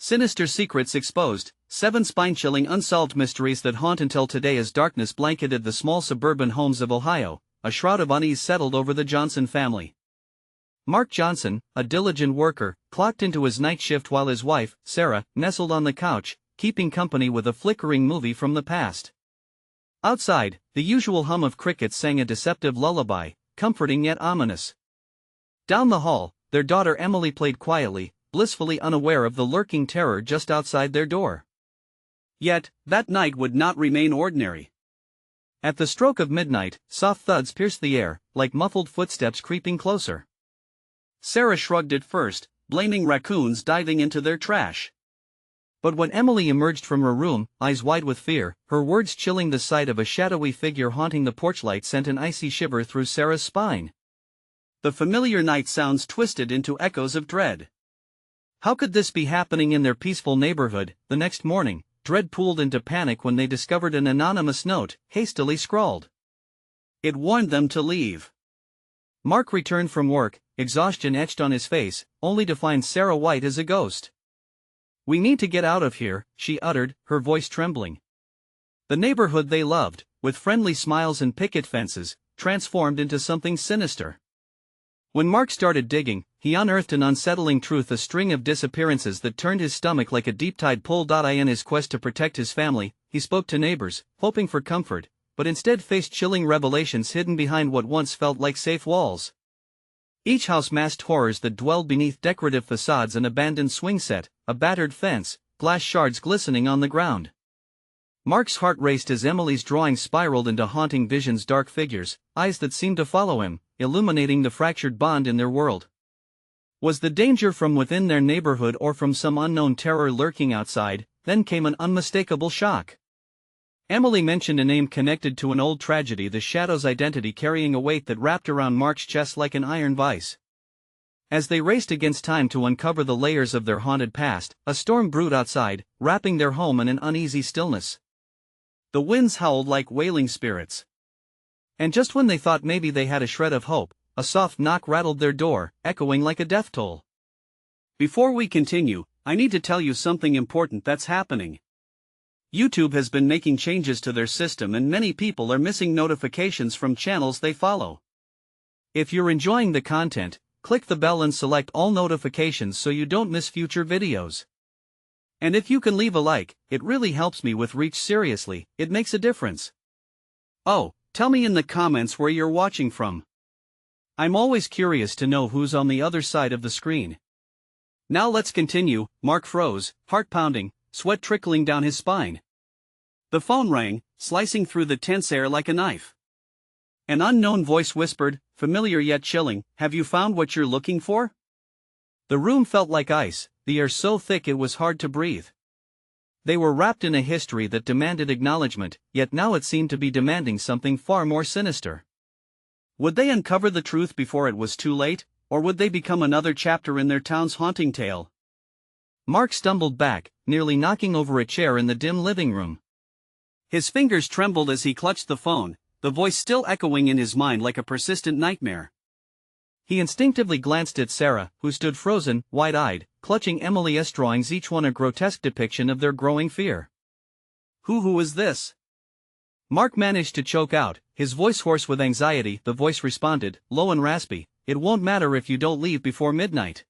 Sinister secrets exposed, 7 spine-chilling unsolved mysteries that haunt until today as darkness blanketed the small suburban homes of Ohio. A shroud of unease settled over the Johnson family. Mark Johnson, a diligent worker, clocked into his night shift while his wife, Sarah, nestled on the couch, keeping company with a flickering movie from the past. Outside, the usual hum of crickets sang a deceptive lullaby, comforting yet ominous. Down the hall, their daughter Emily played quietly, blissfully unaware of the lurking terror just outside their door. Yet, that night would not remain ordinary. At the stroke of midnight, soft thuds pierced the air, like muffled footsteps creeping closer. Sarah shrugged at first, blaming raccoons diving into their trash. But when Emily emerged from her room, eyes wide with fear, her words chilling, the sight of a shadowy figure haunting the porch light sent an icy shiver through Sarah's spine. The familiar night sounds twisted into echoes of dread. How could this be happening in their peaceful neighborhood? The next morning, dread pooled into panic when they discovered an anonymous note, hastily scrawled. It warned them to leave. Mark returned from work, exhaustion etched on his face, only to find Sarah white as a ghost. "We need to get out of here," she uttered, her voice trembling. The neighborhood they loved, with friendly smiles and picket fences, transformed into something sinister. When Mark started digging, he unearthed an unsettling truth, a string of disappearances that turned his stomach like a deep tide pull. In his quest to protect his family, he spoke to neighbors, hoping for comfort, but instead faced chilling revelations hidden behind what once felt like safe walls. Each house masked horrors that dwelled beneath decorative facades: an abandoned swing set, a battered fence, glass shards glistening on the ground. Mark's heart raced as Emily's drawings spiraled into haunting visions, dark figures, eyes that seemed to follow him, illuminating the fractured bond in their world. Was the danger from within their neighborhood or from some unknown terror lurking outside? Then came an unmistakable shock. Emily mentioned a name connected to an old tragedy, the shadow's identity carrying a weight that wrapped around Mark's chest like an iron vice. As they raced against time to uncover the layers of their haunted past, a storm brewed outside, wrapping their home in an uneasy stillness. The winds howled like wailing spirits. And just when they thought maybe they had a shred of hope, a soft knock rattled their door, echoing like a death toll. Before we continue, I need to tell you something important that's happening. YouTube has been making changes to their system and many people are missing notifications from channels they follow. If you're enjoying the content, click the bell and select all notifications so you don't miss future videos. And if you can leave a like, it really helps me with reach. Seriously, it makes a difference. Oh, tell me in the comments where you're watching from. I'm always curious to know who's on the other side of the screen. Now let's continue. Mark froze, heart pounding, sweat trickling down his spine. The phone rang, slicing through the tense air like a knife. An unknown voice whispered, familiar yet chilling, "Have you found what you're looking for?" The room felt like ice, the air so thick it was hard to breathe. They were wrapped in a history that demanded acknowledgement, yet now it seemed to be demanding something far more sinister. Would they uncover the truth before it was too late, or would they become another chapter in their town's haunting tale? Mark stumbled back, nearly knocking over a chair in the dim living room. His fingers trembled as he clutched the phone, the voice still echoing in his mind like a persistent nightmare. He instinctively glanced at Sarah, who stood frozen, wide-eyed, clutching Emily's drawings, each one a grotesque depiction of their growing fear. Who is this?" Mark managed to choke out, his voice hoarse with anxiety. The voice responded, low and raspy, "It won't matter if you don't leave before midnight.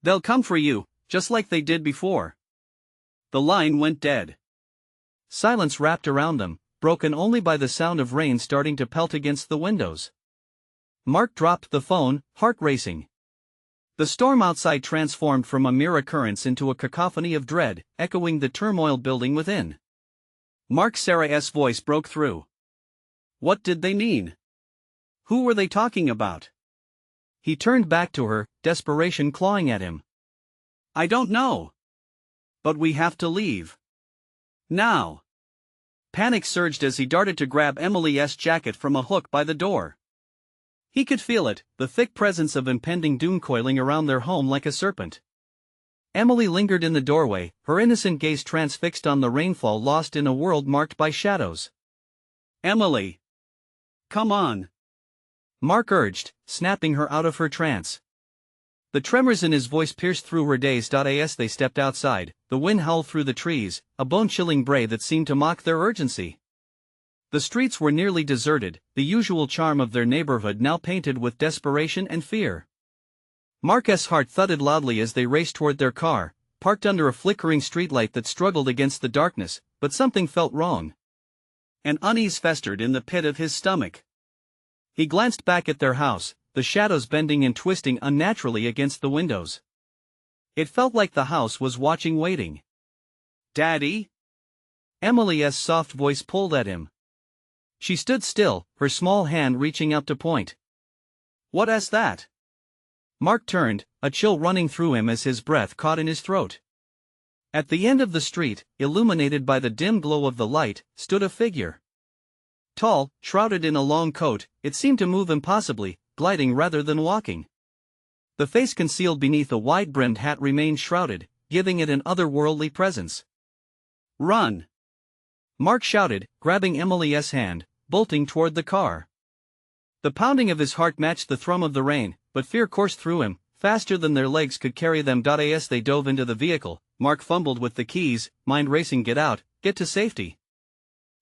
They'll come for you, just like they did before." The line went dead. Silence wrapped around them, broken only by the sound of rain starting to pelt against the windows. Mark dropped the phone, heart racing. The storm outside transformed from a mere occurrence into a cacophony of dread, echoing the turmoil building within. Sarah's voice broke through. What did they mean? Who were they talking about? He turned back to her, desperation clawing at him. "I don't know. But we have to leave. Now." Panic surged as he darted to grab Emily's jacket from a hook by the door. He could feel it, the thick presence of impending doom coiling around their home like a serpent. Emily lingered in the doorway, her innocent gaze transfixed on the rainfall, lost in a world marked by shadows. "Emily! Come on!" Mark urged, snapping her out of her trance. The tremors in his voice pierced through her daze. As they stepped outside, the wind howled through the trees, a bone-chilling bray that seemed to mock their urgency. The streets were nearly deserted, the usual charm of their neighborhood now painted with desperation and fear. Mark's heart thudded loudly as they raced toward their car, parked under a flickering streetlight that struggled against the darkness, but something felt wrong. An unease festered in the pit of his stomach. He glanced back at their house, the shadows bending and twisting unnaturally against the windows. It felt like the house was watching, waiting. "Daddy?" Emily's soft voice pulled at him. She stood still, her small hand reaching up to point. "What's that?" Mark turned, a chill running through him as his breath caught in his throat. At the end of the street, illuminated by the dim glow of the light, stood a figure. Tall, shrouded in a long coat, it seemed to move impossibly, gliding rather than walking. The face concealed beneath a wide-brimmed hat remained shrouded, giving it an otherworldly presence. "Run!" Mark shouted, grabbing Emily's hand, bolting toward the car. The pounding of his heart matched the thrum of the rain, but fear coursed through him, faster than their legs could carry them. As they dove into the vehicle, Mark fumbled with the keys, mind racing. Get out, get to safety.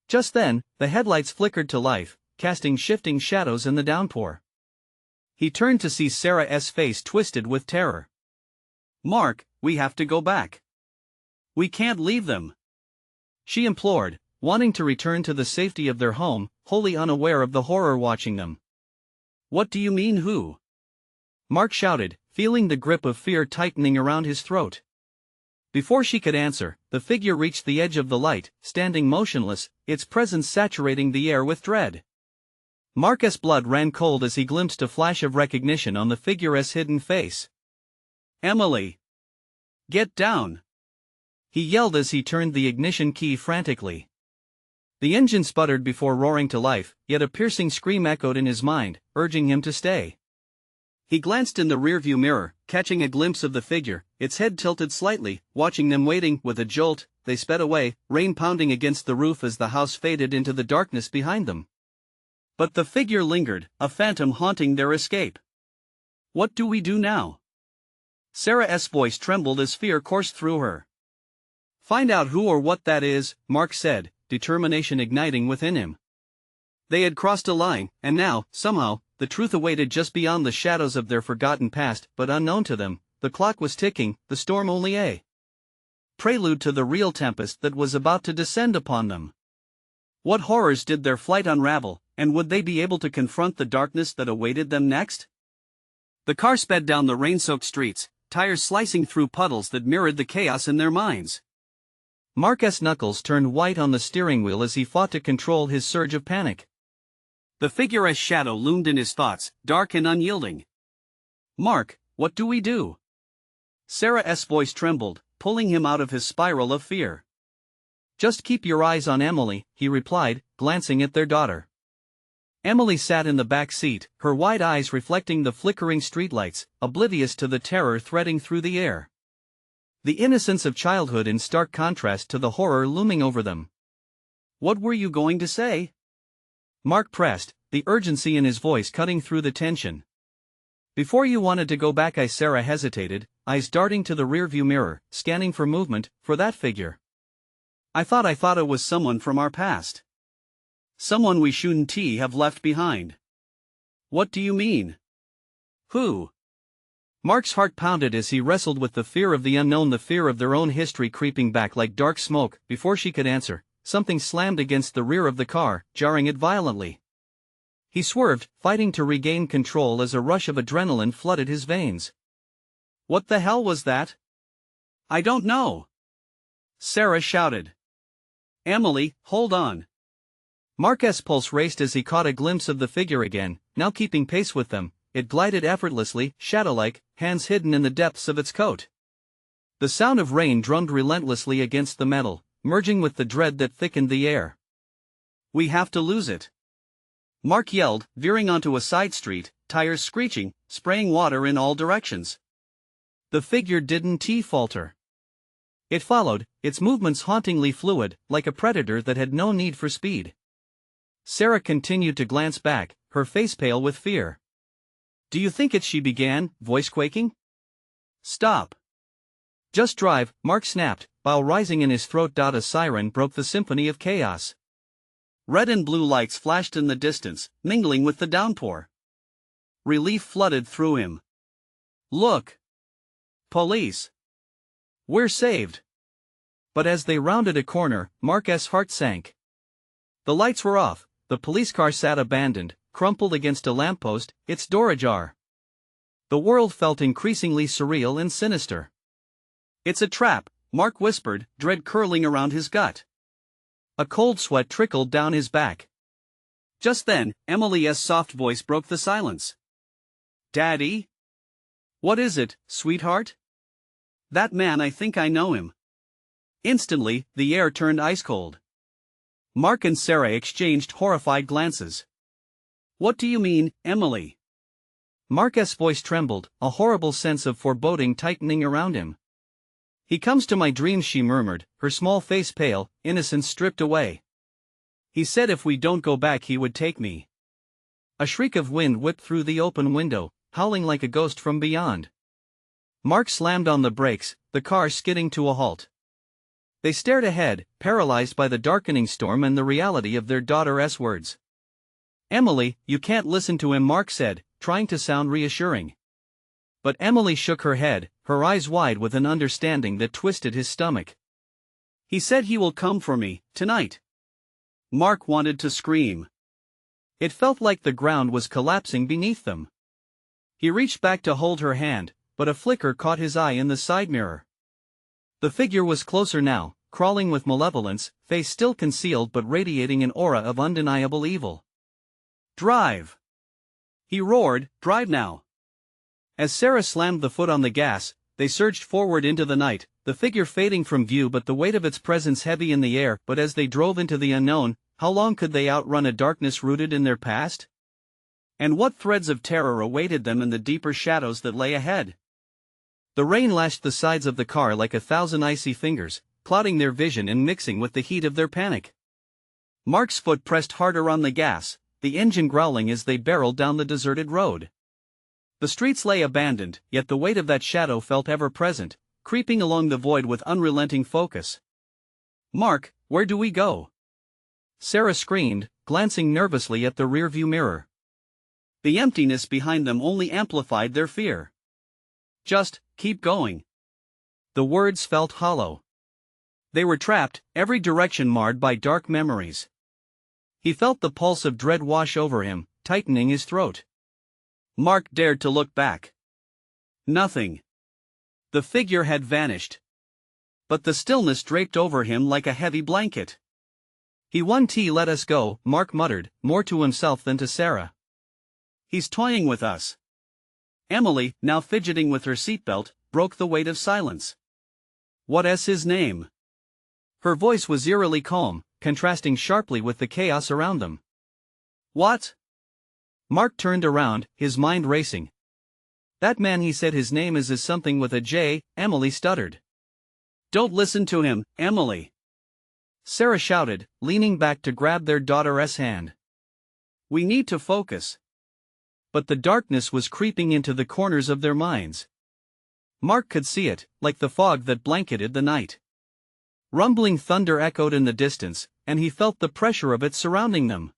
Just then, the headlights flickered to life, casting shifting shadows in the downpour. He turned to see Sarah's face twisted with terror. "Mark, we have to go back. We can't leave them," she implored, wanting to return to the safety of their home, wholly unaware of the horror watching them. "What do you mean, who?" Mark shouted, feeling the grip of fear tightening around his throat. Before she could answer, the figure reached the edge of the light, standing motionless, its presence saturating the air with dread. Mark's blood ran cold as he glimpsed a flash of recognition on the figure's hidden face. "Emily! Get down!" he yelled as he turned the ignition key frantically. The engine sputtered before roaring to life, yet a piercing scream echoed in his mind, urging him to stay. He glanced in the rearview mirror, catching a glimpse of the figure, its head tilted slightly, watching them waiting. With a jolt, they sped away, rain pounding against the roof as the house faded into the darkness behind them. But the figure lingered, a phantom haunting their escape. "What do we do now?" Sarah's voice trembled as fear coursed through her. "Find out who or what that is," Mark said, determination igniting within him. They had crossed a line, and now, somehow, the truth awaited just beyond the shadows of their forgotten past. But unknown to them, the clock was ticking, the storm only a prelude to the real tempest that was about to descend upon them. What horrors did their flight unravel, and would they be able to confront the darkness that awaited them next? The car sped down the rain-soaked streets, tires slicing through puddles that mirrored the chaos in their minds. Mark's knuckles turned white on the steering wheel as he fought to control his surge of panic. The figure's shadow loomed in his thoughts, dark and unyielding. "Mark, what do we do?" Sarah's voice trembled, pulling him out of his spiral of fear. "Just keep your eyes on Emily," he replied, glancing at their daughter. Emily sat in the back seat, her wide eyes reflecting the flickering streetlights, oblivious to the terror threading through the air. The innocence of childhood in stark contrast to the horror looming over them. "What were you going to say?" Mark pressed, the urgency in his voice cutting through the tension. "Before you wanted to go back," Sarah hesitated, eyes darting to the rearview mirror, scanning for movement, for that figure. I thought it was someone from our past. Someone we shouldn't have left behind." "What do you mean? Who?" Mark's heart pounded as he wrestled with the fear of the unknown, the fear of their own history creeping back like dark smoke. Before she could answer, something slammed against the rear of the car, jarring it violently. He swerved, fighting to regain control as a rush of adrenaline flooded his veins. "What the hell was that?" "I don't know," Sarah shouted. "Emily, hold on." Mark's pulse raced as he caught a glimpse of the figure again, now keeping pace with them. It glided effortlessly, shadow-like, hands hidden in the depths of its coat. The sound of rain drummed relentlessly against the metal, merging with the dread that thickened the air. "We have to lose it," Mark yelled, veering onto a side street, tires screeching, spraying water in all directions. The figure didn't falter. It followed, its movements hauntingly fluid, like a predator that had no need for speed. Sarah continued to glance back, her face pale with fear. "Do you think it's?" she began, voice quaking. Stop. Just drive, Mark snapped, bile rising in his throat. A siren broke the symphony of chaos. Red and blue lights flashed in the distance, mingling with the downpour. Relief flooded through him. Look! Police! We're saved! But as they rounded a corner, Mark's heart sank. The lights were off, the police car sat abandoned, crumpled against a lamppost, its door ajar. The world felt increasingly surreal and sinister. It's a trap, Mark whispered, dread curling around his gut. A cold sweat trickled down his back. Just then, Emily's soft voice broke the silence. Daddy? What is it, sweetheart? That man, I think I know him. Instantly, the air turned ice cold. Mark and Sarah exchanged horrified glances. What do you mean, Emily? Mark's voice trembled, a horrible sense of foreboding tightening around him. He comes to my dreams, she murmured, her small face pale, innocence stripped away. He said if we don't go back he would take me. A shriek of wind whipped through the open window, howling like a ghost from beyond. Mark slammed on the brakes, the car skidding to a halt. They stared ahead, paralyzed by the darkening storm and the reality of their daughter's words. Emily, you can't listen to him, Mark said, trying to sound reassuring. But Emily shook her head, her eyes wide with an understanding that twisted his stomach. He said he will come for me, tonight. Mark wanted to scream. It felt like the ground was collapsing beneath them. He reached back to hold her hand, but a flicker caught his eye in the side mirror. The figure was closer now, crawling with malevolence, face still concealed but radiating an aura of undeniable evil. Drive! He roared, drive now! As Sarah slammed the foot on the gas, they surged forward into the night, the figure fading from view but the weight of its presence heavy in the air. But as they drove into the unknown, how long could they outrun a darkness rooted in their past? And what threads of terror awaited them in the deeper shadows that lay ahead? The rain lashed the sides of the car like 1,000 icy fingers, clouding their vision and mixing with the heat of their panic. Mark's foot pressed harder on the gas, the engine growling as they barreled down the deserted road. The streets lay abandoned, yet the weight of that shadow felt ever present, creeping along the void with unrelenting focus. Mark, where do we go? Sarah screamed, glancing nervously at the rearview mirror. The emptiness behind them only amplified their fear. Just, keep going. The words felt hollow. They were trapped, every direction marred by dark memories. He felt the pulse of dread wash over him, tightening his throat. Mark dared to look back. Nothing. The figure had vanished. But the stillness draped over him like a heavy blanket. He won. Let us go, Mark muttered, more to himself than to Sarah. He's toying with us. Emily, now fidgeting with her seatbelt, broke the weight of silence. What's his name? Her voice was eerily calm, contrasting sharply with the chaos around them. What? Mark turned around, his mind racing. That man, he said his name is something with a J, Emily stuttered. Don't listen to him, Emily. Sarah shouted, leaning back to grab their daughter's hand. We need to focus. But the darkness was creeping into the corners of their minds. Mark could see it, like the fog that blanketed the night. Rumbling thunder echoed in the distance, and he felt the pressure of it surrounding them.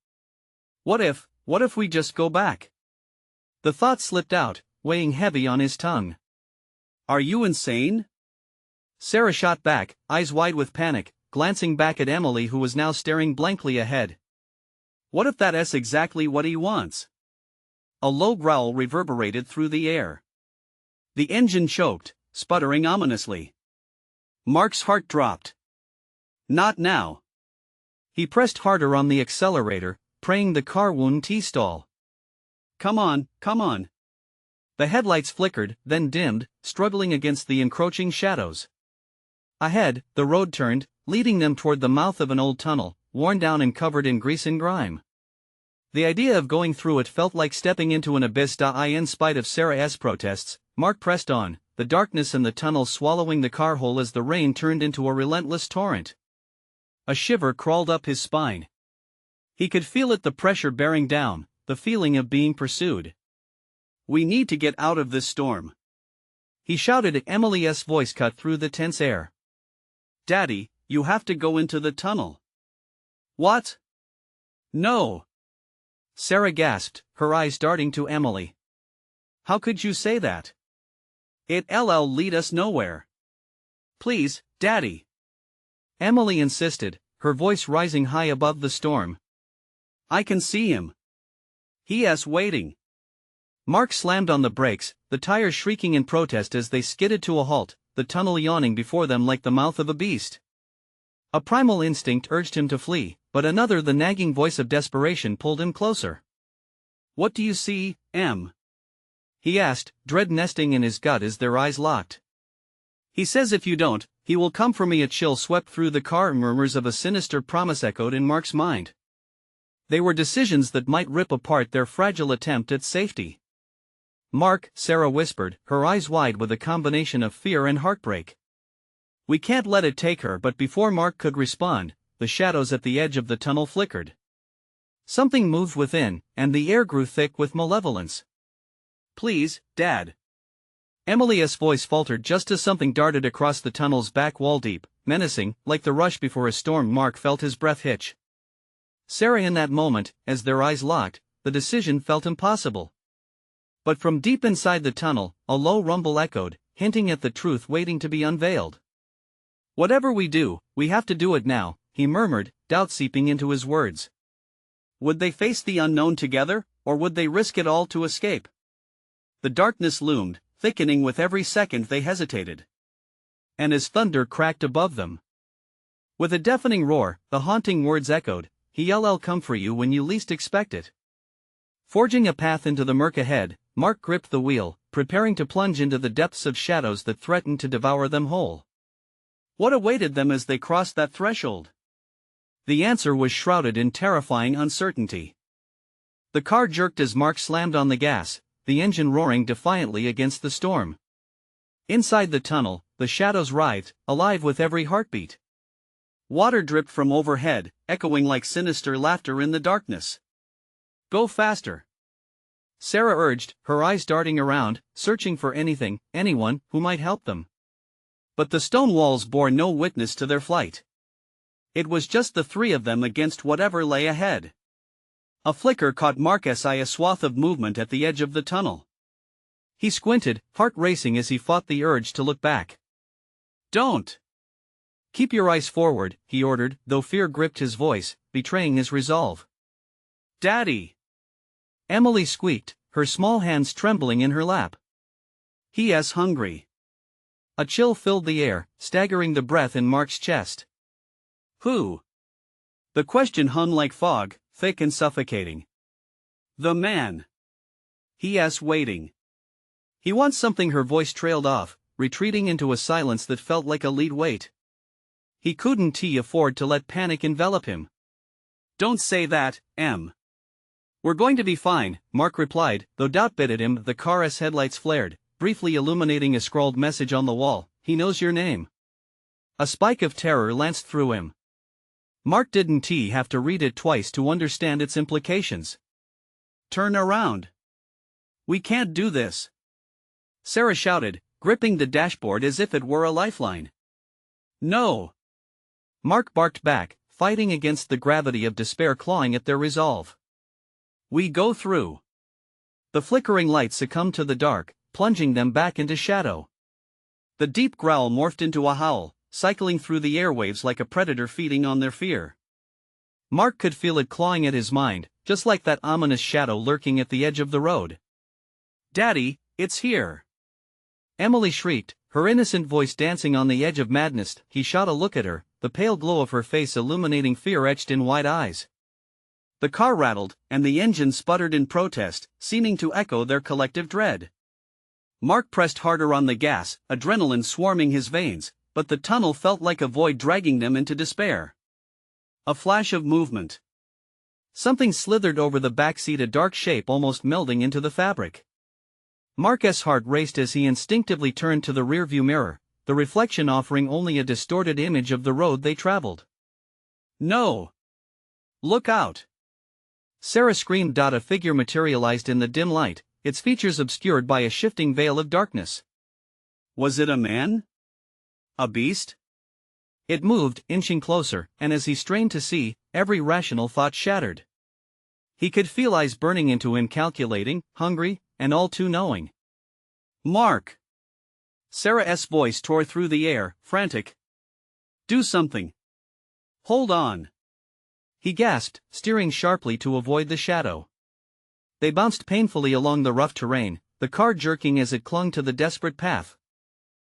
What if we just go back? The thought slipped out, weighing heavy on his tongue. Are you insane? Sarah shot back, eyes wide with panic, glancing back at Emily who was now staring blankly ahead. What if that's exactly what he wants? A low growl reverberated through the air. The engine choked, sputtering ominously. Mark's heart dropped. Not now. He pressed harder on the accelerator, praying the car wouldn't stall. Come on, come on. The headlights flickered, then dimmed, struggling against the encroaching shadows. Ahead, the road turned, leading them toward the mouth of an old tunnel, worn down and covered in grease and grime. The idea of going through it felt like stepping into an abyss. In spite of Sarah's protests, Mark pressed on, the darkness in the tunnel swallowing the car whole as the rain turned into a relentless torrent. A shiver crawled up his spine. He could feel it, the pressure bearing down, the feeling of being pursued. We need to get out of this storm. he shouted. Emily's voice cut through the tense air. Daddy, you have to go into the tunnel. What? No. Sarah gasped, her eyes darting to Emily. How could you say that? It'll lead us nowhere. Please, Daddy. Emily insisted, her voice rising high above the storm. I can see him. He's waiting. Mark slammed on the brakes, the tires shrieking in protest as they skidded to a halt, the tunnel yawning before them like the mouth of a beast. A primal instinct urged him to flee, but another, the nagging voice of desperation, pulled him closer. What do you see, Em? He asked, dread nesting in his gut as their eyes locked. He says if you don't, he will come for me. A chill swept through the car. Murmurs of a sinister promise echoed in Mark's mind. They were decisions that might rip apart their fragile attempt at safety. Mark, Sarah whispered, her eyes wide with a combination of fear and heartbreak. We can't let it take her. But before Mark could respond, the shadows at the edge of the tunnel flickered. Something moved within, and the air grew thick with malevolence. Please, Dad. Emily's voice faltered just as something darted across the tunnel's back wall, deep, menacing, like the rush before a storm. Mark felt his breath hitch. Sarah, in that moment, as their eyes locked, the decision felt impossible. But from deep inside the tunnel, a low rumble echoed, hinting at the truth waiting to be unveiled. Whatever we do, we have to do it now, he murmured, doubt seeping into his words. Would they face the unknown together, or would they risk it all to escape? The darkness loomed, thickening with every second they hesitated. And as thunder cracked above them, with a deafening roar, the haunting words echoed, He'll come for you when you least expect it. Forging a path into the murk ahead, Mark gripped the wheel, preparing to plunge into the depths of shadows that threatened to devour them whole. What awaited them as they crossed that threshold? The answer was shrouded in terrifying uncertainty. The car jerked as Mark slammed on the gas, the engine roaring defiantly against the storm. Inside the tunnel, the shadows writhed, alive with every heartbeat. Water dripped from overhead, echoing like sinister laughter in the darkness. Go faster. Sarah urged, her eyes darting around, searching for anything, anyone, who might help them. But the stone walls bore no witness to their flight. It was just the three of them against whatever lay ahead. A flicker caught Mark's eye, a swath of movement at the edge of the tunnel. He squinted, heart racing as he fought the urge to look back. Don't! Keep your eyes forward, he ordered, though fear gripped his voice, betraying his resolve. Daddy! Emily squeaked, her small hands trembling in her lap. He's hungry. A chill filled the air, staggering the breath in Mark's chest. Who? The question hung like fog, thick and suffocating. The man. He's waiting. He wants something. Her voice trailed off, retreating into a silence that felt like a lead weight. He couldn't afford to let panic envelop him. Don't say that, Em. We're going to be fine, Mark replied, though doubt bit at him. The car's headlights flared, briefly illuminating a scrawled message on the wall. He knows your name. A spike of terror lanced through him. Mark didn't have to read it twice to understand its implications. Turn around. We can't do this. Sarah shouted, gripping the dashboard as if it were a lifeline. No. Mark barked back, fighting against the gravity of despair clawing at their resolve. We go through. The flickering light succumbed to the dark, plunging them back into shadow. The deep growl morphed into a howl, cycling through the airwaves like a predator feeding on their fear. Mark could feel it clawing at his mind, just like that ominous shadow lurking at the edge of the road. Daddy, it's here! Emily shrieked, her innocent voice dancing on the edge of madness. He shot a look at her, the pale glow of her face illuminating fear etched in wide eyes. The car rattled, and the engine sputtered in protest, seeming to echo their collective dread. Mark pressed harder on the gas, adrenaline swarming his veins, but the tunnel felt like a void dragging them into despair. A flash of movement. Something slithered over the back seat, a dark shape almost melding into the fabric. Mark's heart raced as he instinctively turned to the rearview mirror, the reflection offering only a distorted image of the road they traveled. No! Look out! Sarah screamed. A figure materialized in the dim light, its features obscured by a shifting veil of darkness. Was it a man? A beast? It moved, inching closer, and as he strained to see, every rational thought shattered. He could feel eyes burning into him, calculating, hungry, and all too knowing. Mark! Sarah's voice tore through the air, frantic. Do something. Hold on. He gasped, steering sharply to avoid the shadow. They bounced painfully along the rough terrain, the car jerking as it clung to the desperate path.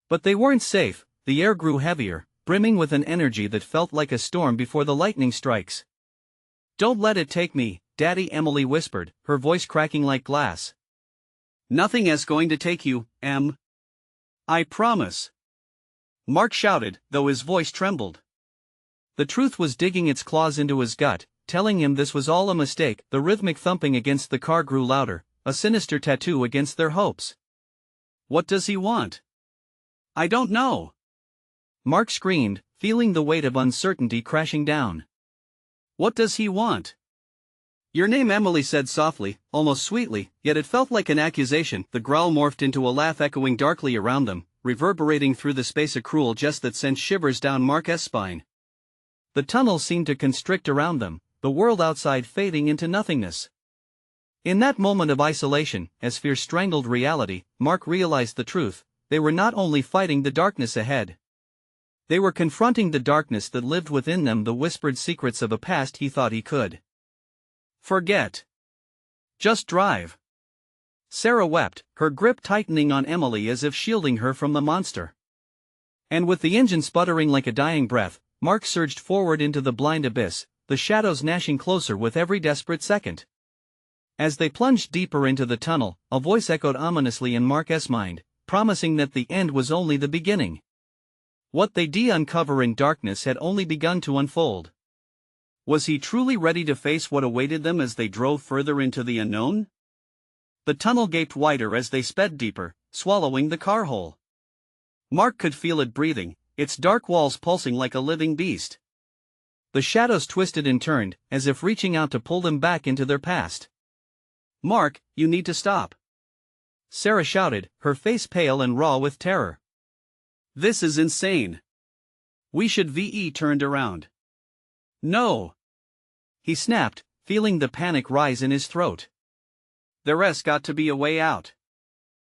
But they weren't safe. The air grew heavier, brimming with an energy that felt like a storm before the lightning strikes. Don't let it take me, Daddy, Emily whispered, her voice cracking like glass. Nothing is going to take you, Em. I promise. Mark shouted, though his voice trembled. The truth was digging its claws into his gut, telling him this was all a mistake. The rhythmic thumping against the car grew louder, a sinister tattoo against their hopes. What does he want? I don't know. Mark screamed, feeling the weight of uncertainty crashing down. What does he want? Your name, Emily said softly, almost sweetly, yet it felt like an accusation. The growl morphed into a laugh echoing darkly around them, reverberating through the space, a cruel jest that sent shivers down Mark's spine. The tunnel seemed to constrict around them, the world outside fading into nothingness. In that moment of isolation, as fear strangled reality, Mark realized the truth. They were not only fighting the darkness ahead. They were confronting the darkness that lived within them, the whispered secrets of a past he thought he could forget. Just drive. Sarah wept, her grip tightening on Emily as if shielding her from the monster. And with the engine sputtering like a dying breath, Mark surged forward into the blind abyss, the shadows gnashing closer with every desperate second. As they plunged deeper into the tunnel, a voice echoed ominously in Mark's mind, promising that the end was only the beginning. What they'd uncover in darkness had only begun to unfold. Was he truly ready to face what awaited them as they drove further into the unknown? The tunnel gaped wider as they sped deeper, swallowing the car whole. Mark could feel it breathing, its dark walls pulsing like a living beast. The shadows twisted and turned, as if reaching out to pull them back into their past. Mark, you need to stop. Sarah shouted, her face pale and raw with terror. This is insane. We should VE turned around. No. He snapped, feeling the panic rise in his throat. There's got to be a way out.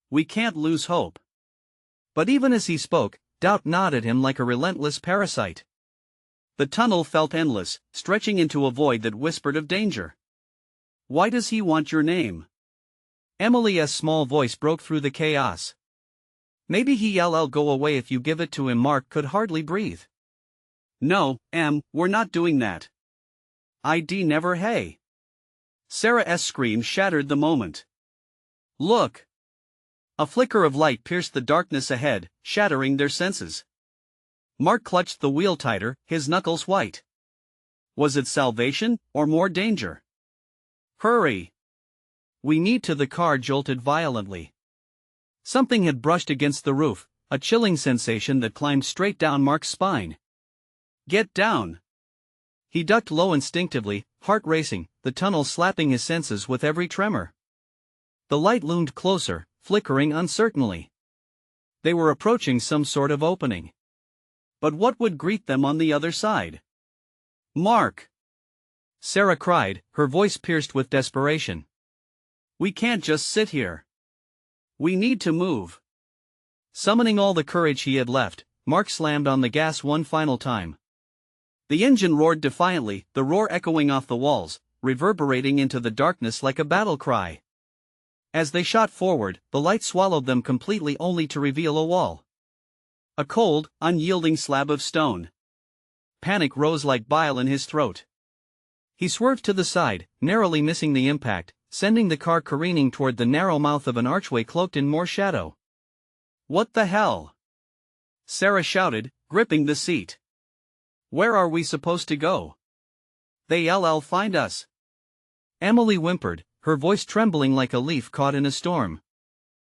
We can't lose hope. But even as he spoke, doubt gnawed at him like a relentless parasite. The tunnel felt endless, stretching into a void that whispered of danger. Why does he want your name? Emily's small voice broke through the chaos. Maybe he'll go away if you give it to him. Mark could hardly breathe. No, Em, we're not doing that. I'd never. Hey. Sarah's scream shattered the moment. Look. A flicker of light pierced the darkness ahead, shattering their senses. Mark clutched the wheel tighter, his knuckles white. Was it salvation, or more danger? Hurry. We need to. The car jolted violently. Something had brushed against the roof, a chilling sensation that climbed straight down Mark's spine. Get down. He ducked low instinctively, heart racing, the tunnel slapping his senses with every tremor. The light loomed closer, flickering uncertainly. They were approaching some sort of opening. But what would greet them on the other side? Mark! Sarah cried, her voice pierced with desperation. We can't just sit here. We need to move. Summoning all the courage he had left, Mark slammed on the gas one final time. The engine roared defiantly, the roar echoing off the walls, reverberating into the darkness like a battle cry. As they shot forward, the light swallowed them completely, only to reveal a wall. A cold, unyielding slab of stone. Panic rose like bile in his throat. He swerved to the side, narrowly missing the impact, sending the car careening toward the narrow mouth of an archway cloaked in more shadow. What the hell? Sarah shouted, gripping the seat. Where are we supposed to go? They'll find us. Emily whimpered, her voice trembling like a leaf caught in a storm.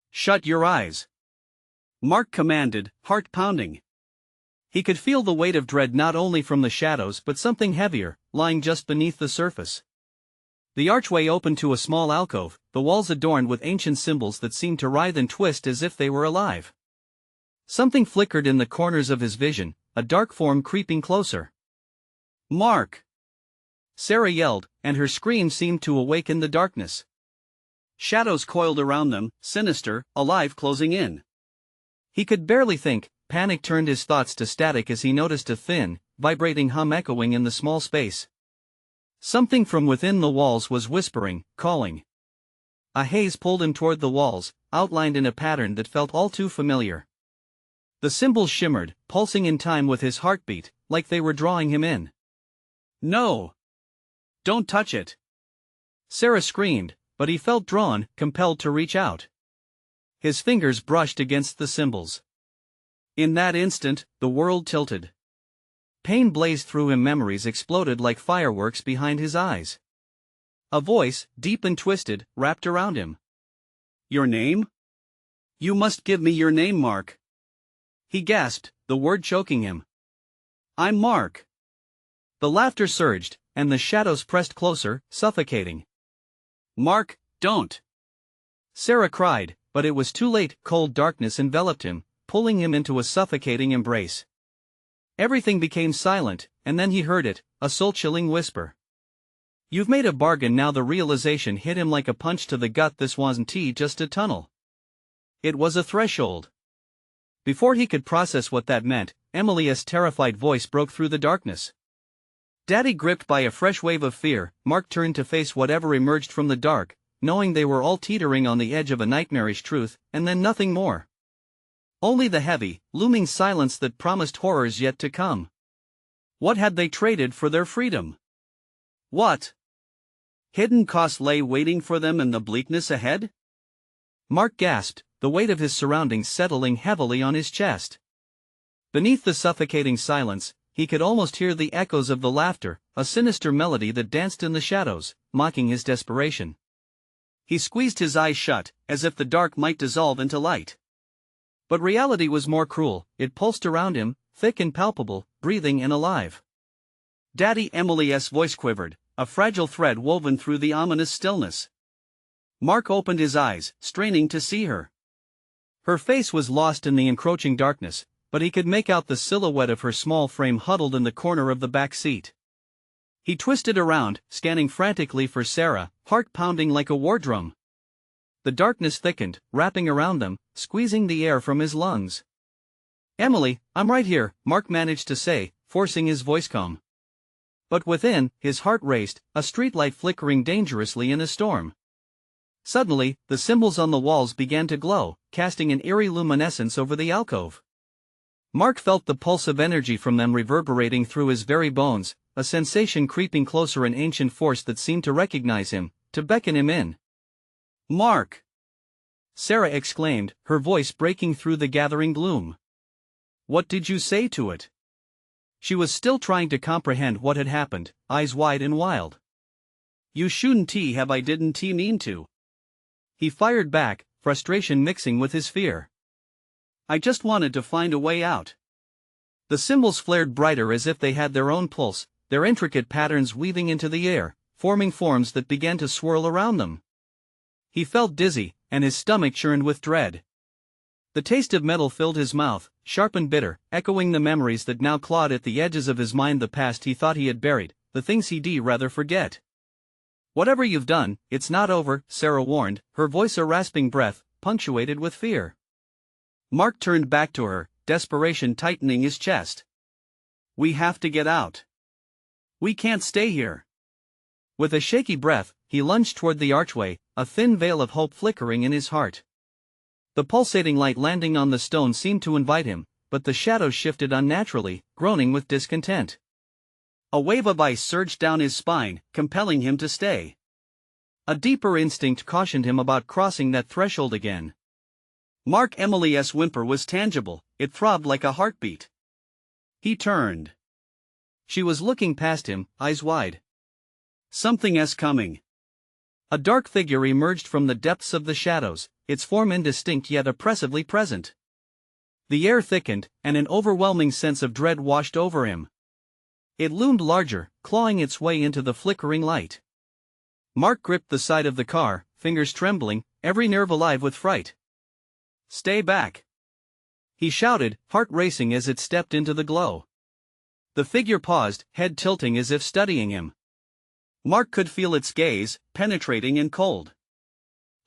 Shut your eyes. Mark commanded, heart pounding. He could feel the weight of dread not only from the shadows but something heavier, lying just beneath the surface. The archway opened to a small alcove, the walls adorned with ancient symbols that seemed to writhe and twist as if they were alive. Something flickered in the corners of his vision, a dark form creeping closer. "Mark!" Sarah yelled, and her scream seemed to awaken the darkness. Shadows coiled around them, sinister, alive, closing in. He could barely think. Panic turned his thoughts to static as he noticed a thin, vibrating hum echoing in the small space. Something from within the walls was whispering, calling. A haze pulled him toward the walls, outlined in a pattern that felt all too familiar. The symbols shimmered, pulsing in time with his heartbeat, like they were drawing him in. "No! Don't touch it!" Sarah screamed, but he felt drawn, compelled to reach out. His fingers brushed against the symbols. In that instant, the world tilted. Pain blazed through him, memories exploded like fireworks behind his eyes. A voice, deep and twisted, wrapped around him. "Your name? You must give me your name, Mark." He gasped, the word choking him. "I'm Mark." The laughter surged, and the shadows pressed closer, suffocating. "Mark, don't!" Sarah cried, but it was too late. Cold darkness enveloped him, pulling him into a suffocating embrace. Everything became silent, and then he heard it, a soul-chilling whisper. "You've made a bargain now." The realization hit him like a punch to the gut. This wasn't just a tunnel. It was a threshold. Before he could process what that meant, Emily's terrified voice broke through the darkness. Daddy, gripped by a fresh wave of fear, Mark turned to face whatever emerged from the dark, knowing they were all teetering on the edge of a nightmarish truth, and then nothing more. Only the heavy, looming silence that promised horrors yet to come. What had they traded for their freedom? What hidden cost lay waiting for them in the bleakness ahead? Mark gasped, the weight of his surroundings settling heavily on his chest. Beneath the suffocating silence, he could almost hear the echoes of the laughter, a sinister melody that danced in the shadows, mocking his desperation. He squeezed his eyes shut, as if the dark might dissolve into light. But reality was more cruel. It pulsed around him, thick and palpable, breathing and alive. "Daddy!" Emily's voice quivered, a fragile thread woven through the ominous stillness. Mark opened his eyes, straining to see her. Her face was lost in the encroaching darkness, but he could make out the silhouette of her small frame huddled in the corner of the back seat. He twisted around, scanning frantically for Sarah, heart pounding like a war drum. The darkness thickened, wrapping around them, squeezing the air from his lungs. "Emily, I'm right here," Mark managed to say, forcing his voice calm. But within, his heart raced, a streetlight flickering dangerously in a storm. Suddenly, the symbols on the walls began to glow, casting an eerie luminescence over the alcove. Mark felt the pulse of energy from them reverberating through his very bones, a sensation creeping closer, an ancient force that seemed to recognize him, to beckon him in. "Mark!" Sarah exclaimed, her voice breaking through the gathering gloom. "What did you say to it?" She was still trying to comprehend what had happened, eyes wide and wild. "You shouldn't have. I didn't mean to." He fired back, frustration mixing with his fear. "I just wanted to find a way out." The symbols flared brighter as if they had their own pulse, their intricate patterns weaving into the air, forming forms that began to swirl around them. He felt dizzy, and his stomach churned with dread. The taste of metal filled his mouth, sharp and bitter, echoing the memories that now clawed at the edges of his mind, the past he thought he had buried, the things he'd rather forget. "Whatever you've done, it's not over," Sarah warned, her voice a rasping breath, punctuated with fear. Mark turned back to her, desperation tightening his chest. "We have to get out. We can't stay here." With a shaky breath, he lunged toward the archway, a thin veil of hope flickering in his heart. The pulsating light landing on the stone seemed to invite him, but the shadows shifted unnaturally, groaning with discontent. A wave of ice surged down his spine, compelling him to stay. A deeper instinct cautioned him about crossing that threshold again. Emily's whimper was tangible, it throbbed like a heartbeat. He turned. She was looking past him, eyes wide. "Something's coming." A dark figure emerged from the depths of the shadows, its form indistinct yet oppressively present. The air thickened, and an overwhelming sense of dread washed over him. It loomed larger, clawing its way into the flickering light. Mark gripped the side of the car, fingers trembling, every nerve alive with fright. "Stay back." he shouted, heart racing as it stepped into the glow. The figure paused, head tilting as if studying him. Mark could feel its gaze, penetrating and cold.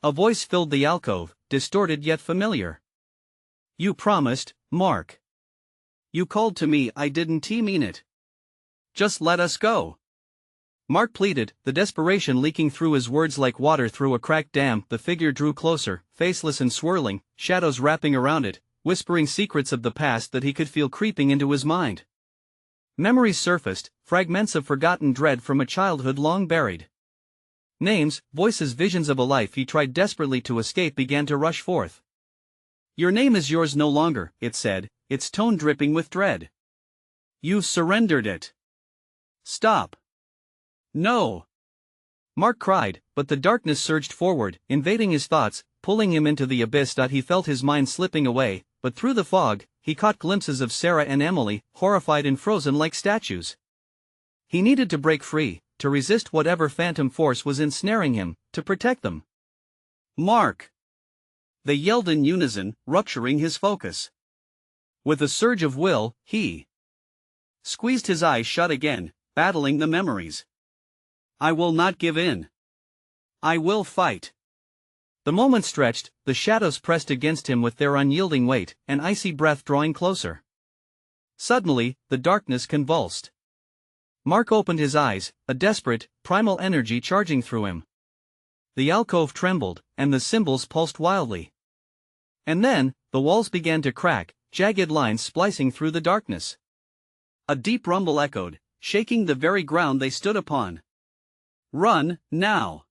A voice filled the alcove, distorted yet familiar. "You promised, Mark. You called to me, I didn't mean it. Just let us go." Mark pleaded, the desperation leaking through his words like water through a cracked dam. The figure drew closer, faceless and swirling, shadows wrapping around it, whispering secrets of the past that he could feel creeping into his mind. Memories surfaced, fragments of forgotten dread from a childhood long buried. Names, voices, visions of a life he tried desperately to escape began to rush forth. "Your name is yours no longer," it said, its tone dripping with dread. "You've surrendered it. Stop." "No!" Mark cried, but the darkness surged forward, invading his thoughts, pulling him into the abyss. He felt his mind slipping away, but through the fog, he caught glimpses of Sarah and Emily, horrified and frozen like statues. He needed to break free, to resist whatever phantom force was ensnaring him, to protect them. "Mark!" they yelled in unison, rupturing his focus. With a surge of will, he squeezed his eyes shut again, battling the memories. "I will not give in. I will fight." The moment stretched, the shadows pressed against him with their unyielding weight, an icy breath drawing closer. Suddenly, the darkness convulsed. Mark opened his eyes, a desperate, primal energy charging through him. The alcove trembled, and the cymbals pulsed wildly. And then, the walls began to crack, jagged lines splicing through the darkness. A deep rumble echoed, shaking the very ground they stood upon. "Run, now!"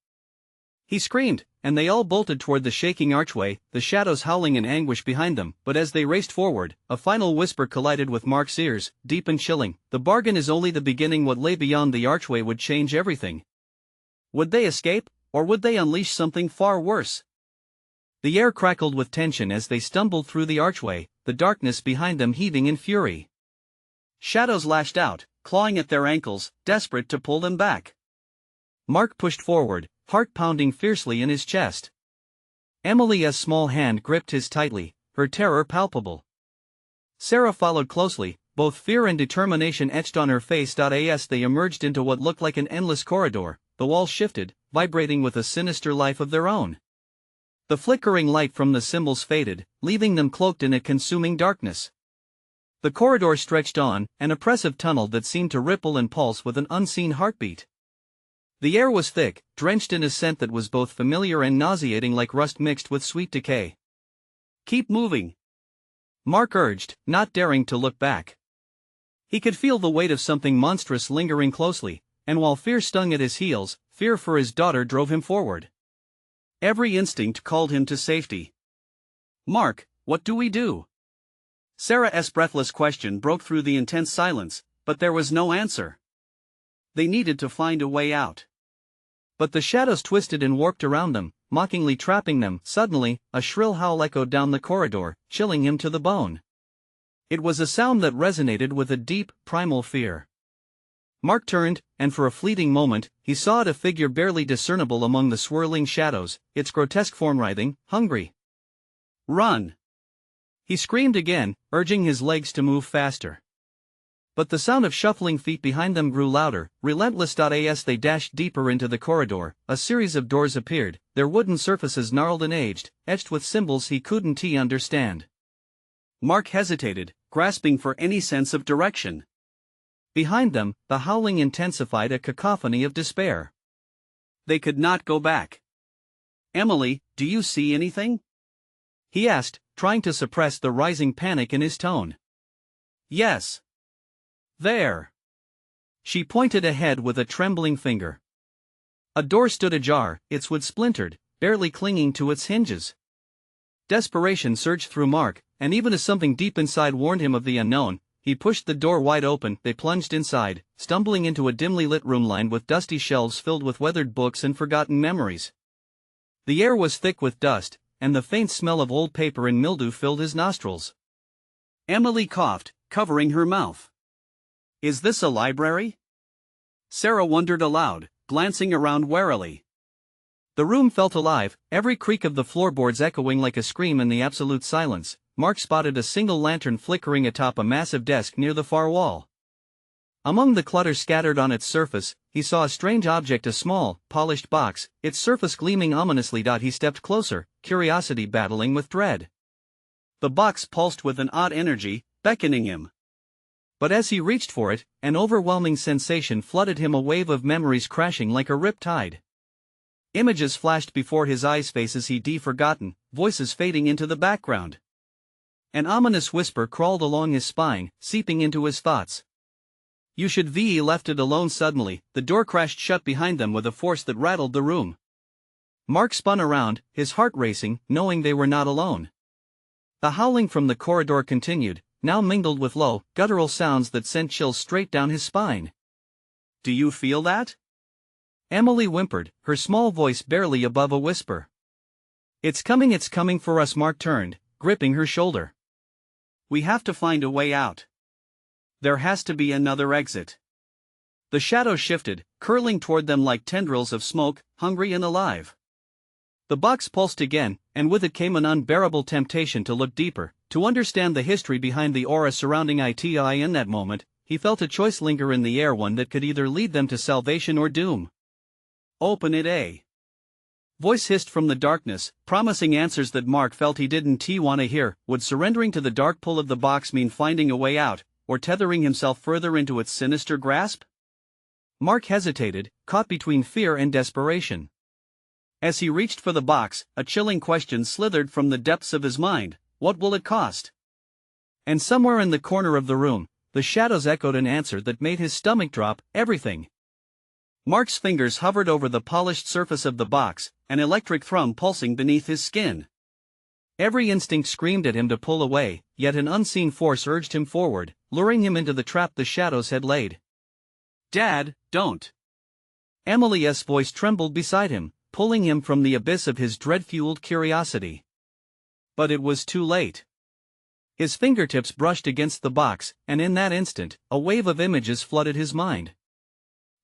he screamed, and they all bolted toward the shaking archway, the shadows howling in anguish behind them. But as they raced forward, a final whisper collided with Mark's ears, deep and chilling. The bargain is only the beginning. What lay beyond the archway would change everything. Would they escape, or would they unleash something far worse? The air crackled with tension as they stumbled through the archway, the darkness behind them heaving in fury. Shadows lashed out, clawing at their ankles, desperate to pull them back. Mark pushed forward, heart pounding fiercely in his chest. Emily's small hand gripped his tightly, her terror palpable. Sarah followed closely, both fear and determination etched on her face. As they emerged into what looked like an endless corridor, the walls shifted, vibrating with a sinister life of their own. The flickering light from the cymbals faded, leaving them cloaked in a consuming darkness. The corridor stretched on, an oppressive tunnel that seemed to ripple and pulse with an unseen heartbeat. The air was thick, drenched in a scent that was both familiar and nauseating, like rust mixed with sweet decay. "Keep moving," Mark urged, not daring to look back. He could feel the weight of something monstrous lingering closely, and while fear stung at his heels, fear for his daughter drove him forward. Every instinct called him to safety. "Mark, what do we do?" Sarah's breathless question broke through the intense silence, but there was no answer. They needed to find a way out. But the shadows twisted and warped around them, mockingly trapping them. Suddenly, a shrill howl echoed down the corridor, chilling him to the bone. It was a sound that resonated with a deep, primal fear. Mark turned, and for a fleeting moment, he saw a figure barely discernible among the swirling shadows, its grotesque form writhing, hungry. "Run!" he screamed again, urging his legs to move faster. But the sound of shuffling feet behind them grew louder, relentless. As they dashed deeper into the corridor, a series of doors appeared, their wooden surfaces gnarled and aged, etched with symbols he couldn't understand. Mark hesitated, grasping for any sense of direction. Behind them, the howling intensified, a cacophony of despair. They could not go back. "Emily, do you see anything?" he asked, trying to suppress the rising panic in his tone. "Yes. There." She pointed ahead with a trembling finger. A door stood ajar, its wood splintered, barely clinging to its hinges. Desperation surged through Mark, and even as something deep inside warned him of the unknown, he pushed the door wide open. They plunged inside, stumbling into a dimly lit room lined with dusty shelves filled with weathered books and forgotten memories. The air was thick with dust, and the faint smell of old paper and mildew filled his nostrils. Emily coughed, covering her mouth. "Is this a library?" Sarah wondered aloud, glancing around warily. The room felt alive, every creak of the floorboards echoing like a scream in the absolute silence. Mark spotted a single lantern flickering atop a massive desk near the far wall. Among the clutter scattered on its surface, he saw a strange object, a small, polished box, its surface gleaming ominously. He stepped closer, curiosity battling with dread. The box pulsed with an odd energy, beckoning him. But as he reached for it, an overwhelming sensation flooded him, a wave of memories crashing like a ripped tide. Images flashed before his eyes, faces he'd forgotten, voices fading into the background. An ominous whisper crawled along his spine, seeping into his thoughts. You should be left it alone. Suddenly, the door crashed shut behind them with a force that rattled the room. Mark spun around, his heart racing, knowing they were not alone. The howling from the corridor continued, now mingled with low, guttural sounds that sent chills straight down his spine. Do you feel that? Emily whimpered, her small voice barely above a whisper. It's coming for us. Mark turned, gripping her shoulder. We have to find a way out. There has to be another exit. The shadows shifted, curling toward them like tendrils of smoke, hungry and alive. The box pulsed again, and with it came an unbearable temptation to look deeper, to understand the history behind the aura surrounding it. In that moment, he felt a choice linger in the air, one that could either lead them to salvation or doom. Open it, a voice hissed from the darkness, promising answers that Mark felt he didn't want to hear. Would surrendering to the dark pull of the box mean finding a way out, or tethering himself further into its sinister grasp? Mark hesitated, caught between fear and desperation. As he reached for the box, a chilling question slithered from the depths of his mind: what will it cost? And somewhere in the corner of the room, the shadows echoed an answer that made his stomach drop: everything. Mark's fingers hovered over the polished surface of the box, an electric thrum pulsing beneath his skin. Every instinct screamed at him to pull away, yet an unseen force urged him forward, luring him into the trap the shadows had laid. Dad, don't! Emily's voice trembled beside him, pulling him from the abyss of his dread-fueled curiosity. But it was too late. His fingertips brushed against the box, and in that instant, a wave of images flooded his mind.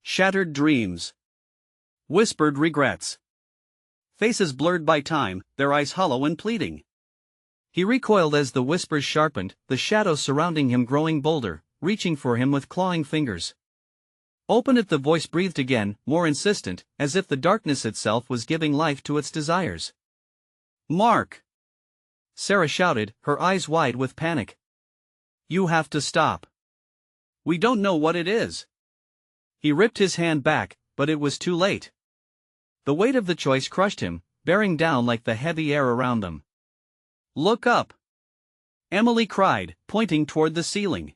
Shattered dreams. Whispered regrets. Faces blurred by time, their eyes hollow and pleading. He recoiled as the whispers sharpened, the shadows surrounding him growing bolder, reaching for him with clawing fingers. Open it, the voice breathed again, more insistent, as if the darkness itself was giving life to its desires. Mark! Sarah shouted, her eyes wide with panic. You have to stop. We don't know what it is. He ripped his hand back, but it was too late. The weight of the choice crushed him, bearing down like the heavy air around them. Look up! Emily cried, pointing toward the ceiling.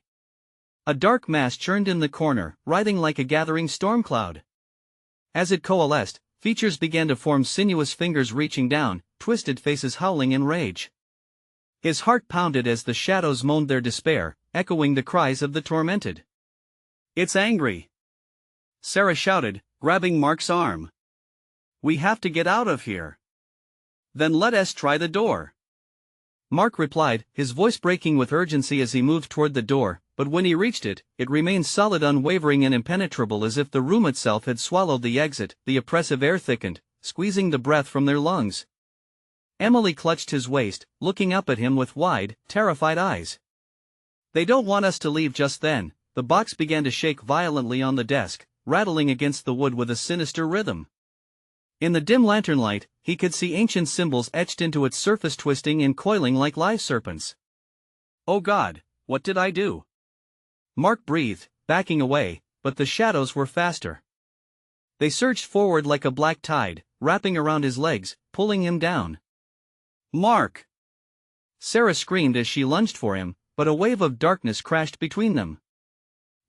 A dark mass churned in the corner, writhing like a gathering storm cloud. As it coalesced, features began to form, sinuous fingers reaching down, twisted faces howling in rage. His heart pounded as the shadows moaned their despair, echoing the cries of the tormented. It's angry! Sarah shouted, grabbing Mark's arm. We have to get out of here. Then let us try the door. Mark replied, his voice breaking with urgency as he moved toward the door, but when he reached it, it remained solid, unwavering and impenetrable, as if the room itself had swallowed the exit. The oppressive air thickened, squeezing the breath from their lungs. Emily clutched his waist, looking up at him with wide, terrified eyes. They don't want us to leave. Just then, the box began to shake violently on the desk, rattling against the wood with a sinister rhythm. In the dim lantern light, he could see ancient symbols etched into its surface, twisting and coiling like live serpents. Oh God, what did I do? Mark breathed, backing away, but the shadows were faster. They surged forward like a black tide, wrapping around his legs, pulling him down. Mark! Sarah screamed as she lunged for him, but a wave of darkness crashed between them.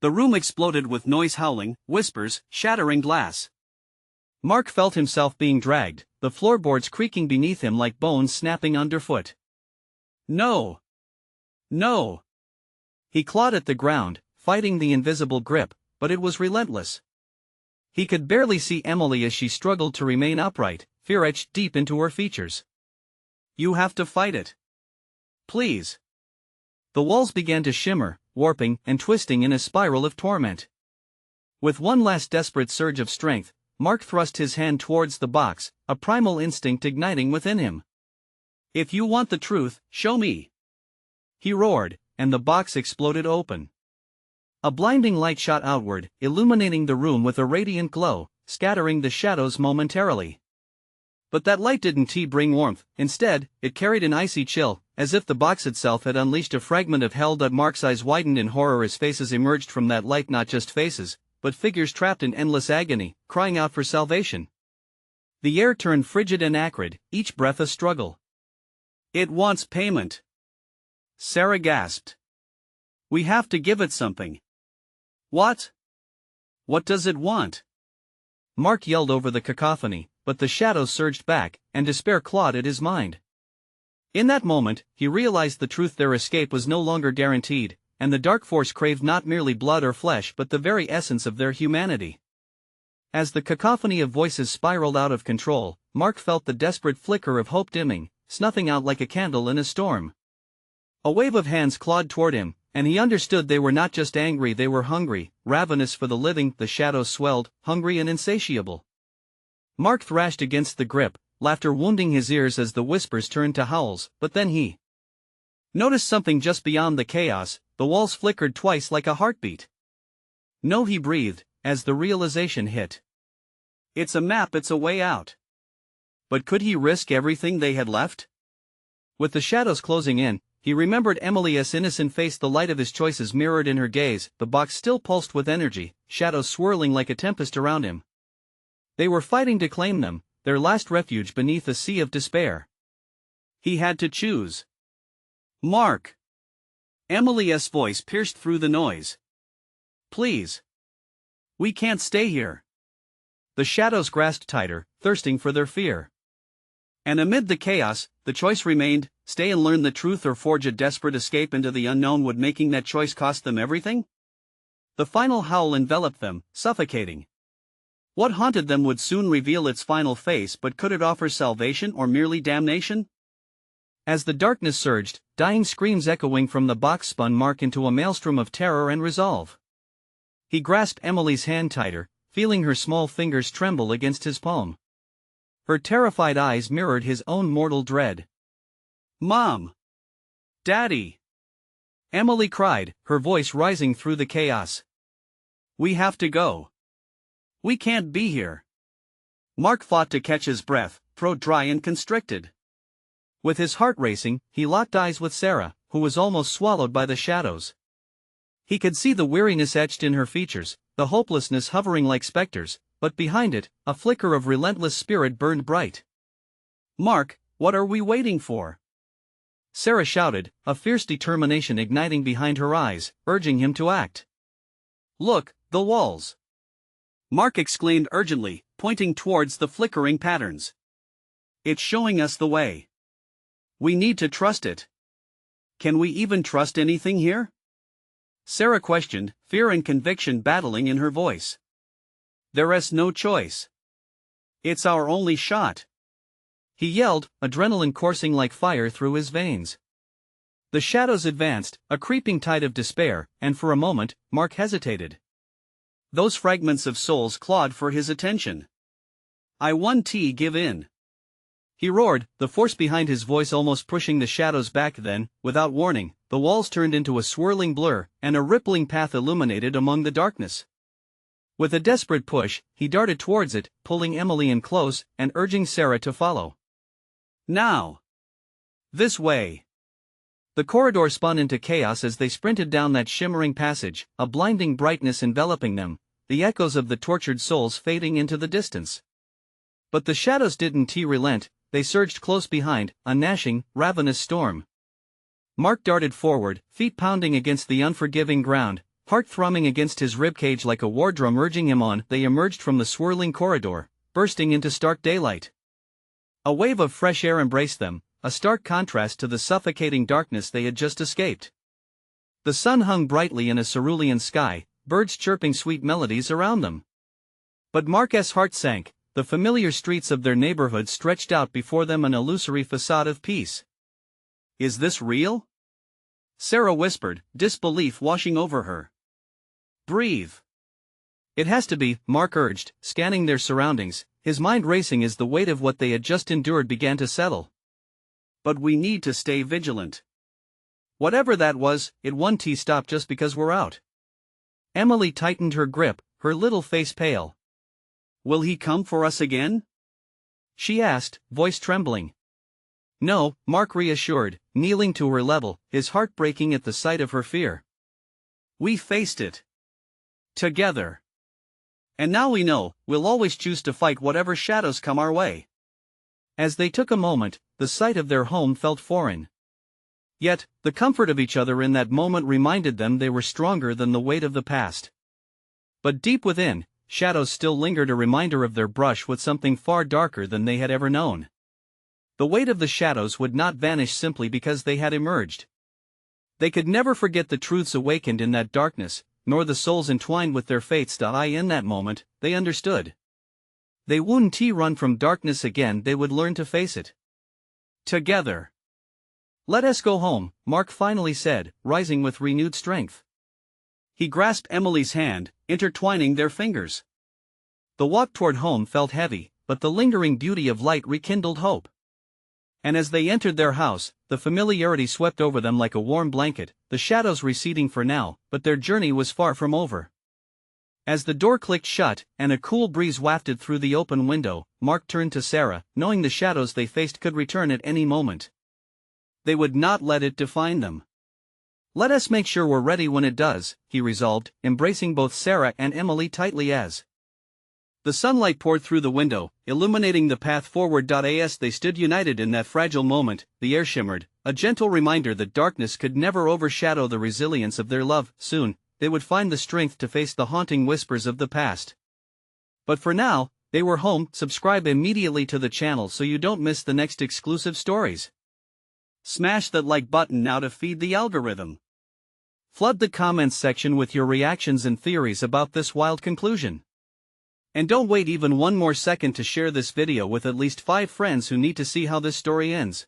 The room exploded with noise, howling, whispers, shattering glass. Mark felt himself being dragged, the floorboards creaking beneath him like bones snapping underfoot. No! No! He clawed at the ground, fighting the invisible grip, but it was relentless. He could barely see Emily as she struggled to remain upright, fear etched deep into her features. You have to fight it. Please. The walls began to shimmer, warping and twisting in a spiral of torment. With one last desperate surge of strength, Mark thrust his hand towards the box, a primal instinct igniting within him. If you want the truth, show me. he roared, and the box exploded open. A blinding light shot outward, illuminating the room with a radiant glow, scattering the shadows momentarily. But that light didn't bring warmth. Instead, it carried an icy chill, as if the box itself had unleashed a fragment of hell. Mark's eyes widened in horror as faces emerged from that light, not just faces, but figures trapped in endless agony, crying out for salvation. The air turned frigid and acrid, each breath a struggle. "It wants payment," Sarah gasped. "We have to give it something." "What? What does it want?" Mark yelled over the cacophony, but the shadows surged back, and despair clawed at his mind. In that moment, he realized the truth: their escape was no longer guaranteed, and the dark force craved not merely blood or flesh but the very essence of their humanity. As the cacophony of voices spiraled out of control, Mark felt the desperate flicker of hope dimming, snuffing out like a candle in a storm. A wave of hands clawed toward him, and he understood they were not just angry, they were hungry, ravenous for the living. The shadows swelled, hungry and insatiable. Mark thrashed against the grip, laughter wounding his ears as the whispers turned to howls, but then he noticed something just beyond the chaos. The walls flickered twice like a heartbeat. "No," he breathed, as the realization hit. "It's a map, it's a way out." But could he risk everything they had left? With the shadows closing in, he remembered Emily's innocent face, the light of his choices mirrored in her gaze. The box still pulsed with energy, shadows swirling like a tempest around him. They were fighting to claim them, their last refuge beneath a sea of despair. He had to choose. "Mark!" Emily's voice pierced through the noise. "Please. We can't stay here." The shadows grasped tighter, thirsting for their fear. And amid the chaos, the choice remained: stay and learn the truth, or forge a desperate escape into the unknown. Would making that choice cost them everything? The final howl enveloped them, suffocating. What haunted them would soon reveal its final face, but could it offer salvation or merely damnation? As the darkness surged, dying screams echoing from the box spun Mark into a maelstrom of terror and resolve. He grasped Emily's hand tighter, feeling her small fingers tremble against his palm. Her terrified eyes mirrored his own mortal dread. "Mom! Daddy!" Emily cried, her voice rising through the chaos. "We have to go. We can't be here." Mark fought to catch his breath, throat dry and constricted. With his heart racing, he locked eyes with Sarah, who was almost swallowed by the shadows. He could see the weariness etched in her features, the hopelessness hovering like specters, but behind it, a flicker of relentless spirit burned bright. "Mark, what are we waiting for?" Sarah shouted, a fierce determination igniting behind her eyes, urging him to act. "Look, the walls!" Mark exclaimed urgently, pointing towards the flickering patterns. "It's showing us the way. We need to trust it." "Can we even trust anything here?" Sarah questioned, fear and conviction battling in her voice. "There's no choice. It's our only shot," he yelled, adrenaline coursing like fire through his veins. The shadows advanced, a creeping tide of despair, and for a moment, Mark hesitated. Those fragments of souls clawed for his attention. "I won't give in," he roared, the force behind his voice almost pushing the shadows back. Then, without warning, the walls turned into a swirling blur, and a rippling path illuminated among the darkness. With a desperate push, he darted towards it, pulling Emily in close, and urging Sarah to follow. "Now! This way!" The corridor spun into chaos as they sprinted down that shimmering passage, a blinding brightness enveloping them, the echoes of the tortured souls fading into the distance. But the shadows didn't relent, they surged close behind, a gnashing, ravenous storm. Mark darted forward, feet pounding against the unforgiving ground, heart thrumming against his ribcage like a war drum urging him on. They emerged from the swirling corridor, bursting into stark daylight. A wave of fresh air embraced them, a stark contrast to the suffocating darkness they had just escaped. The sun hung brightly in a cerulean sky, birds chirping sweet melodies around them. But Mark's heart sank. The familiar streets of their neighborhood stretched out before them, an illusory facade of peace. "Is this real?" Sarah whispered, disbelief washing over her. "Breathe." "It has to be," Mark urged, scanning their surroundings, his mind racing as the weight of what they had just endured began to settle. "But we need to stay vigilant. Whatever that was, it won't stop just because we're out. Emily tightened her grip, her little face pale. Will he come for us again? She asked, voice trembling. No, Mark reassured, kneeling to her level, his heart breaking at the sight of her fear. We faced it. Together. And now we know, we'll always choose to fight whatever shadows come our way. As they took a moment, the sight of their home felt foreign. Yet, the comfort of each other in that moment reminded them they were stronger than the weight of the past. But deep within, shadows still lingered, a reminder of their brush with something far darker than they had ever known. The weight of the shadows would not vanish simply because they had emerged. They could never forget the truths awakened in that darkness, nor the souls entwined with their fates. In that moment, they understood. They wouldn't run from darkness again, they would learn to face it. Together. Let us go home, Mark finally said, rising with renewed strength. He grasped Emily's hand, intertwining their fingers. The walk toward home felt heavy, but the lingering beauty of light rekindled hope. And as they entered their house, the familiarity swept over them like a warm blanket, the shadows receding for now, but their journey was far from over. As the door clicked shut, and a cool breeze wafted through the open window, Mark turned to Sarah, knowing the shadows they faced could return at any moment. They would not let it define them. Let us make sure we're ready when it does, he resolved, embracing both Sarah and Emily tightly as the sunlight poured through the window, illuminating the path forward. As they stood united in that fragile moment, the air shimmered, a gentle reminder that darkness could never overshadow the resilience of their love. Soon, they would find the strength to face the haunting whispers of the past. But for now, they were home. Subscribe immediately to the channel so you don't miss the next exclusive stories. Smash that like button now to feed the algorithm. Flood the comments section with your reactions and theories about this wild conclusion. And don't wait even one more second to share this video with at least 5 friends who need to see how this story ends.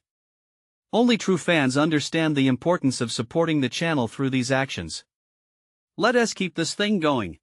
Only true fans understand the importance of supporting the channel through these actions. Let us keep this thing going.